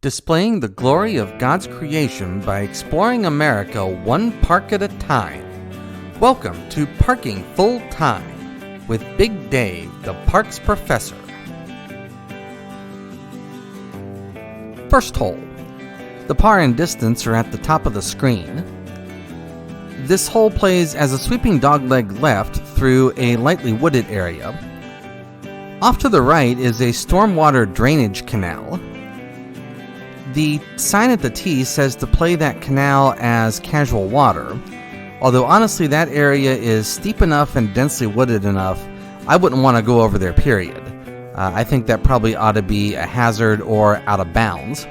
displaying the glory of God's creation by exploring America one park at a time. Welcome to Parking Full Time with Big Dave, the parks professor. First hole. The par and distance are at the top of the screen. This hole plays as a sweeping dogleg left through a lightly wooded area. Off to the right is a stormwater drainage canal. The sign at the tee says to play that canal as casual water, although honestly that area is steep enough and densely wooded enough, I wouldn't want to go over there, period. I think that probably ought to be a hazard or out of bounds.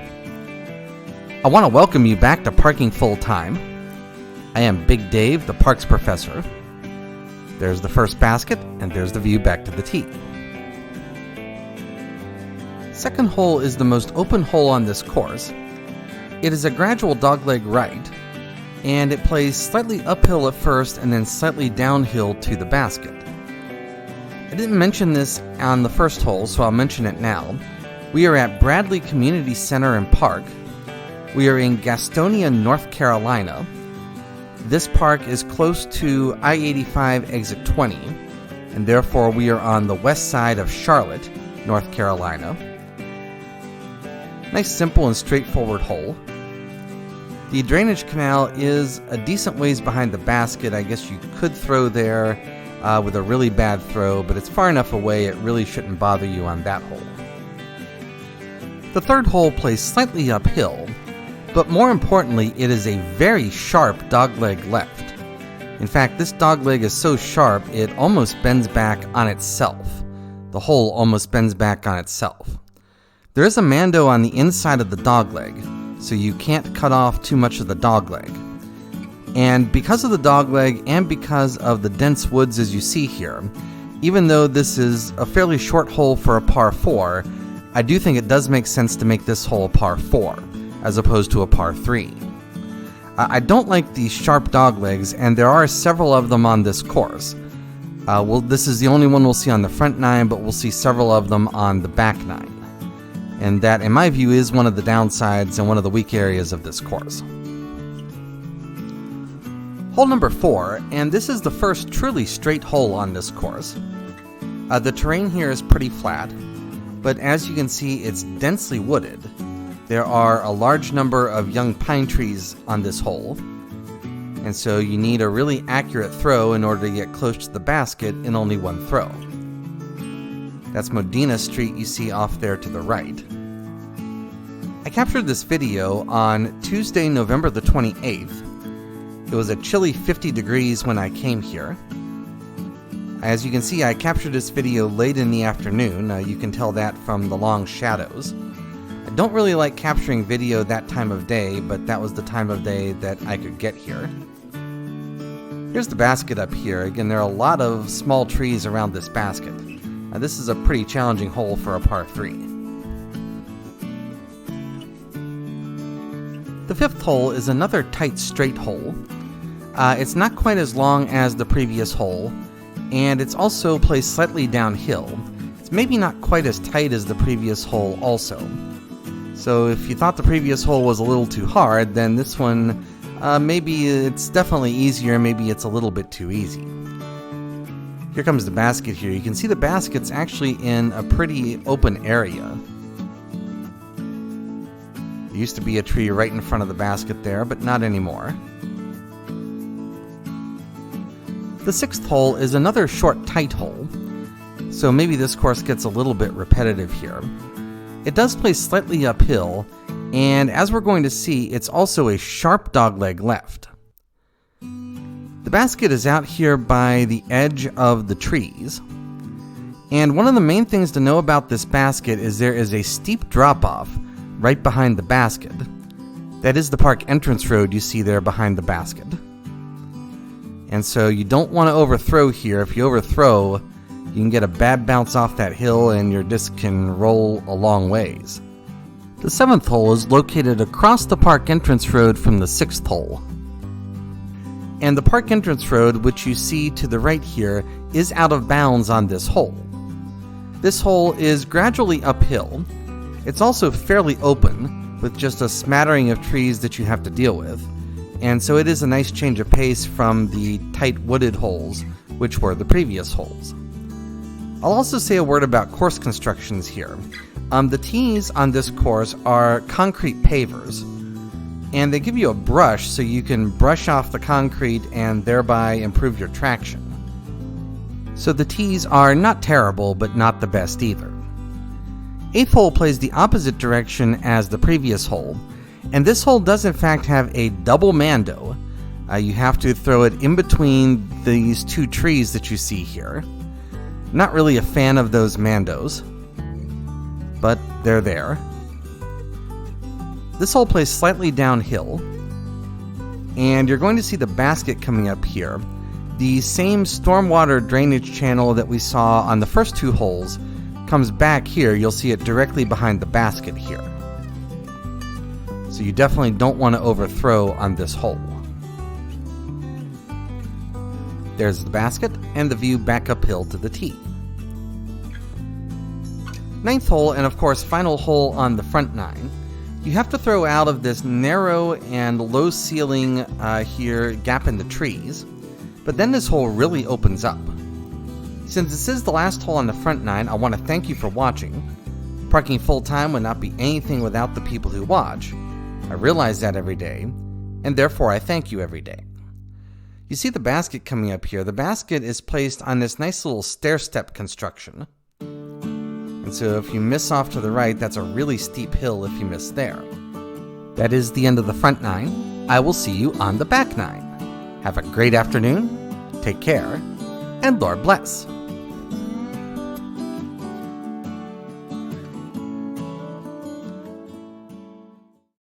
I want to welcome you back to Parking Full Time. I am Big Dave, the parks professor. There's the first basket, and there's the view back to the tee. Second hole is the most open hole on this course. It is a gradual dogleg right, and it plays slightly uphill at first and then slightly downhill to the basket. I didn't mention this on the first hole, so I'll mention it now. We are at Bradley Community Center and Park. We are in Gastonia, North Carolina. This park is close to I-85 exit 20, and therefore we are on the west side of Charlotte, North Carolina. Nice, simple, and straightforward hole. The drainage canal is a decent ways behind the basket. I guess you could throw there with a really bad throw, but it's far enough away it really shouldn't bother you on that hole. The third hole plays slightly uphill, but more importantly, it is a very sharp dogleg left. In fact, this dogleg is so sharp it almost bends back on itself. The hole almost bends back on itself. There is a mando on the inside of the dogleg, so you can't cut off too much of the dogleg. And because of the dogleg and because of the dense woods as you see here, even though this is a fairly short hole for a par 4, I do think it does make sense to make this hole a par 4, as opposed to a par 3. I don't like these sharp doglegs, and there are several of them on this course. This is the only one we'll see on the front 9, but we'll see several of them on the back 9. And that, in my view, is one of the downsides and one of the weak areas of this course. Hole number 4, and this is the first truly straight hole on this course. The terrain here is pretty flat, but as you can see, it's densely wooded. There are a large number of young pine trees on this hole, and so you need a really accurate throw in order to get close to the basket in only one throw. That's Modena Street you see off there to the right. I captured this video on Tuesday, November the 28th. It was a chilly 50 degrees when I came here. As you can see, I captured this video late in the afternoon. You can tell that from the long shadows. I don't really like capturing video that time of day, but that was the time of day that I could get here. Here's the basket up here. Again, there are a lot of small trees around this basket. This is a pretty challenging hole for a par 3. The fifth hole is another tight straight hole. It's not quite as long as the previous hole, and it's also placed slightly downhill. It's maybe not quite as tight as the previous hole also. So if you thought the previous hole was a little too hard, then this one, maybe it's definitely easier, maybe it's a little bit too easy. Here comes the basket here. You can see the basket's actually in a pretty open area. There used to be a tree right in front of the basket there, but not anymore. The sixth hole is another short, tight hole, so maybe this course gets a little bit repetitive here. It does play slightly uphill, and as we're going to see, it's also a sharp dogleg left. The basket is out here by the edge of the trees, and one of the main things to know about this basket is there is a steep drop-off right behind the basket. That is the park entrance road you see there behind the basket. And so you don't want to overthrow here. If you overthrow, you can get a bad bounce off that hill and your disc can roll a long ways. The seventh hole is located across the park entrance road from the sixth hole. And the park entrance road, which you see to the right here, is out of bounds on this hole. This hole is gradually uphill. It's also fairly open, with just a smattering of trees that you have to deal with. And so it is a nice change of pace from the tight wooded holes, which were the previous holes. I'll also say a word about course constructions here. The tees on this course are concrete pavers, and they give you a brush so you can brush off the concrete and thereby improve your traction. So the tees are not terrible, but not the best either. 8th hole plays the opposite direction as the previous hole, and this hole does in fact have a double mando. You have to throw it in between these two trees that you see here. Not really a fan of those mandos, but they're there. This hole plays slightly downhill, and you're going to see the basket coming up here. The same stormwater drainage channel that we saw on the first 2 holes comes back here. You'll see it directly behind the basket here. So you definitely don't want to overthrow on this hole. There's the basket and the view back uphill to the tee. 9th hole, and of course final hole on the front 9. You have to throw out of this narrow and low ceiling here gap in the trees, but then this hole really opens up. Since this is the last hole on the front 9, I want to thank you for watching. Parking full-time would not be anything without the people who watch. I realize that every day, and therefore I thank you every day. You see the basket coming up here. The basket is placed on this nice little stair-step construction. And so if you miss off to the right, that's a really steep hill if you miss there. That is the end of the front 9. I will see you on the back 9. Have a great afternoon, take care, and Lord bless.